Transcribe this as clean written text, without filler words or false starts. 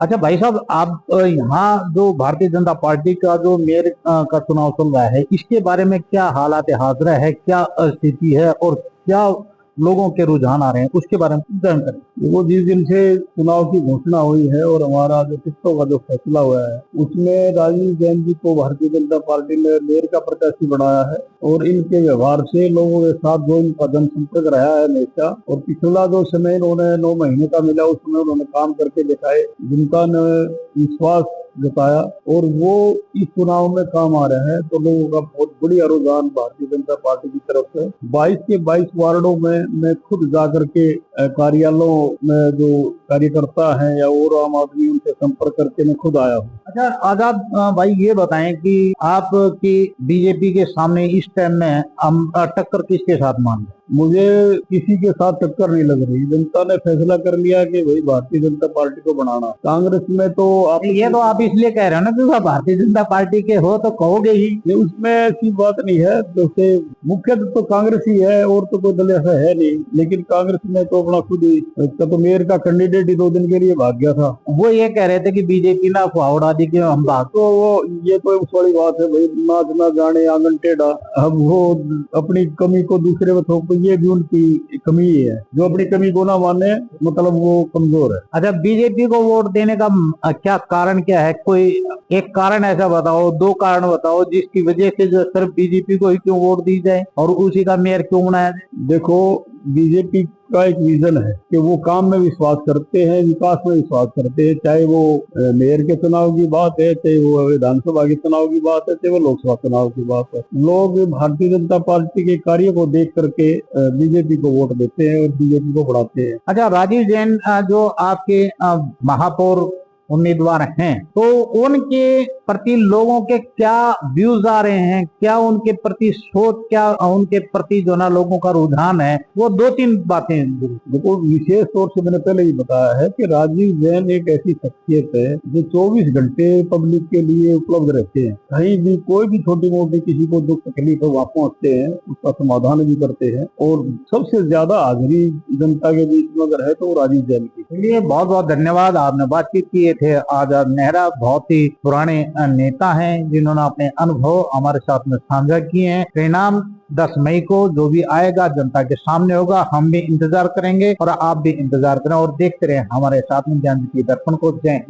अच्छा भाई साहब, आप यहाँ जो भारतीय जनता पार्टी का जो मेयर का चुनाव चल रहा है, इसके बारे में क्या हालात हाजरा है, क्या स्थिति है और क्या लोगों के रुझान आ रहे हैं, उसके बारे में जानकारी। वो जिस दिन से चुनाव की घोषणा हुई है और हमारा जो टिकटों का जो फैसला हुआ है, उसमें राजीव जैन जी को भारतीय जनता पार्टी ने मेयर का प्रत्याशी बनाया है। और इनके व्यवहार से लोगों के साथ जो इनका जनसंपर्क रहा है हमेशा, और पिछला जो समय इन्होंने 9 महीने का मिला उसमें उन्होंने काम करके दिखाए, जनता ने विश्वास जताया और वो इस चुनाव में काम आ रहा है। तो लोगों का बहुत बढ़िया रुझान भारतीय जनता पार्टी की तरफ से 22 के 22 वार्डों में मैं खुद जाकर के कार्यालयों में जो कार्यकर्ता हैं या और आम आदमी उनसे संपर्क करके मैं खुद आया हूँ। अच्छा आजाद भाई, ये बताएं कि आपकी बीजेपी के सामने इस टाइम में हम टक्कर किसके साथ मान रहे हैं? मुझे किसी के साथ टक्कर नहीं लग रही। जनता ने फैसला कर लिया कि भाई भारतीय जनता पार्टी को बनाना। कांग्रेस में तो आप ये तो आप इसलिए कह रहे हो ना कि आप भारतीय जनता पार्टी के हो तो कहोगे ही। नहीं, उसमें ऐसी बात नहीं है। जैसे मुख्य तो कांग्रेस ही है और तो कोई दल ऐसा है नहीं, लेकिन कांग्रेस में तो अपना खुद ही तो मेयर का कैंडिडेट ही 2 दिन के लिए भाग गया था। वो ये कह रहे थे कि बीजेपी ना अफवाह उड़ा दी कि हम भाग। तो वो ये कोई उस वाली बात है भाई, नाच ना जाने आंगन टेढ़ा। अब वो अपनी कमी को दूसरे में थोप, ये भी उनकी कमी ही है। जो अपनी कमी को ना माने मतलब वो कमजोर है। अच्छा, बीजेपी को वोट देने का क्या कारण क्या है? कोई एक कारण ऐसा बताओ, 2 कारण बताओ जिसकी वजह से जो सिर्फ बीजेपी को ही क्यों वोट दी जाए और उसी का मेयर क्यों बनाया जाए? देखो, बीजेपी का एक विजन है कि वो काम में विश्वास करते हैं, विकास में विश्वास करते हैं। चाहे वो मेयर के चुनाव की बात है, चाहे वो विधानसभा के चुनाव की बात है, चाहे वो लोकसभा चुनाव की बात है। लोग भारतीय जनता पार्टी के कार्य को देख करके बीजेपी को वोट देते हैं और बीजेपी को बढ़ाते हैं। अच्छा, राजीव जैन जो आपके महापौर उम्मीदवार हैं, तो उनके प्रति लोगों के क्या व्यूज आ रहे हैं, क्या उनके प्रति सोच, क्या उनके प्रति जो ना लोगों का रुझान है, वो 2-3 बातें। देखो, विशेष तौर से मैंने पहले ही बताया है कि राजीव जैन एक ऐसी शख्सियत है जो 24 घंटे पब्लिक के लिए उपलब्ध रहते हैं। कहीं भी कोई भी छोटी मोटी किसी को दुख तकलीफ है वहाँ पहुँचते हैं, उसका समाधान भी करते हैं और सबसे ज्यादा हाजिरी जनता के बीच में अगर है तो वो राजीव जैन की। चलिए, बहुत बहुत धन्यवाद, आपने बातचीत किए थे आजाद नेहरा। बहुत ही पुराने नेता हैं जिन्होंने अपने अनुभव हमारे साथ में साझा किए हैं। परिणाम 10 मई को जो भी आएगा जनता के सामने होगा। हम भी इंतजार करेंगे और आप भी इंतजार करें और देखते रहे हमारे साथ में ज्ञान ज्योति दर्पण को। जय।